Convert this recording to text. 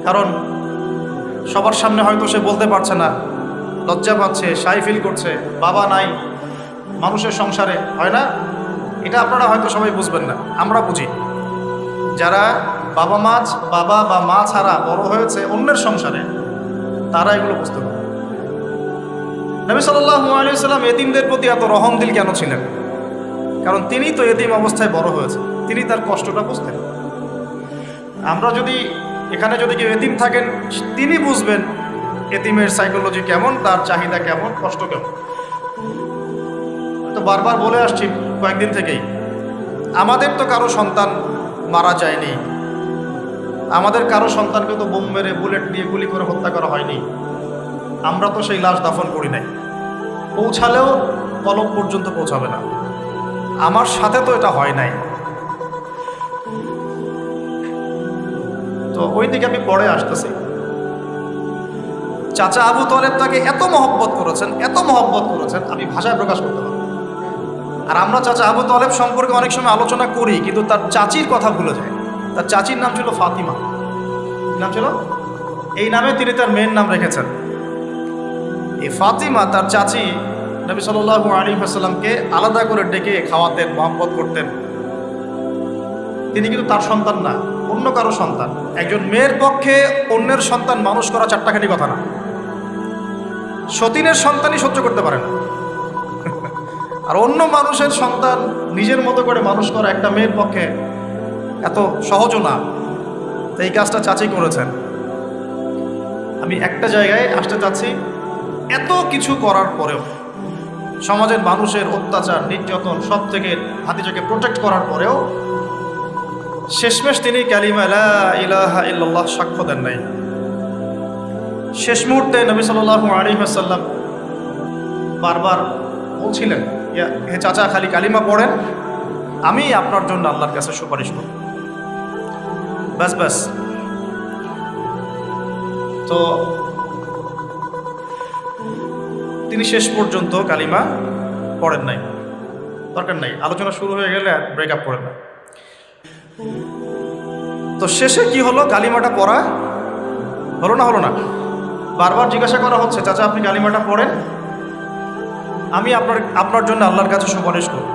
কারণ সবার সামনে হয়তো সে বলতে পারছে না, লজ্জা পাচ্ছে, শাই ফিল করছে, বাবা নাই মানুষের সংসারে, হয় না? এটা আপনারা হয়তো সবাই বুঝবেন না, আমরা বুঝি। যারা বাবা বা মা ছাড়া বড় হয়েছে অন্যের সংসারে, তারা এগুলো বুঝতে পারে। নবী সাল্লাল্লাহু আলাইহি ওয়াসাল্লাম এতিমদের প্রতি এত রহমদিল কেন ছিলেন? কারণ তিনি তো এতিম অবস্থায় বড় হয়েছে, তিনি তার কষ্টটা বুঝতেন। আমরা যদি এখানে যদি কেউ এতিম থাকেন, তিনি বুঝবেন এতিমের সাইকোলজি কেমন, তার চাহিদা কেমন, কষ্ট কেমন। তো বারবার বলে আসছি কয়েকদিন থেকেই, আমাদের তো কারো সন্তান মারা যায়নি, আমাদের কারো সন্তানকে তো বোম মেরে বুলেট দিয়ে গুলি করে হত্যা করা হয়নি, আমরা তো সেই লাশ দাফন করি নাই, পৌঁছালেও কলব পর্যন্ত পৌঁছাবে না। আমার সাথে তো এটা হয় নাই। তো ওই দিকে আমি পরে আসতেছি। চাচা আবু তালেব তাকে এত মহব্বত করেছেন, আমি ভাষায় প্রকাশ করতে পারবো। আর আমরা চাচা আবু তালেব সম্পর্কে অনেক সময় আলোচনা করি, কিন্তু তার চাচির কথা ভুলে যায়। তার চাচির নাম ছিল ফাতিমা। নাম ছিল, এই নামে তিনি তার মেয়ের নাম রেখেছেন। এই ফাতিমা, তার চাচি, নবী সাল্লাল্লাহু আলাইহি ওয়াসাল্লামকে আলাদা করে ডেকে খাওয়াতেন, মহব্বত করতেন। তিনি কিন্তু তার সন্তান না, অন্য কারো সন্তান। একজন মেয়ের পক্ষে অন্যের সন্তান মানুষ করা চারটাখানি কথা না। সতীনের সন্তানই সহ্য করতে পারে না, আর অন্য মানুষের সন্তান নিজের মতো করে মানুষ করা একটা মেয়ের পক্ষে এত সহজও না। তো এই কাজটা চাচি করেছেন। আমি একটা জায়গায় আসতে চাচ্ছি, এত কিছু করার পরেও, সমাজের মানুষের অত্যাচার, নির্যাতন সব থেকে ভাতিজাকে প্রোটেক্ট করার পরেও শেষমেশ তিনি কালিমা লা ইলাহা ইল্লাল্লাহ সাক্ষ্য দেন নাই। শেষ মুহূর্তে নবী সাল্লাল্লাহু আলাইহি ওয়াসাল্লাম বারবার বলছিলেন, হে চাচা, খালি কালিমা পড়েন, আমি আপনার জন্য আল্লাহর কাছে সুপারিশ করব। ব্যাস ব্যাস। তো তিনি শেষ পর্যন্ত কালিমা পড়েন নাই। দরকার নাই, আলোচনা শুরু হয়ে গেলে ব্রেকআপ করেন না। তো শেষে কি হলো? কালিমাটা পড়া হলো না? বারবার জিজ্ঞাসা করা হচ্ছে, চাচা আপনি কালিমাটা পড়েন, আমি আপনার জন্য আল্লাহর কাছে সুপারিশ করব।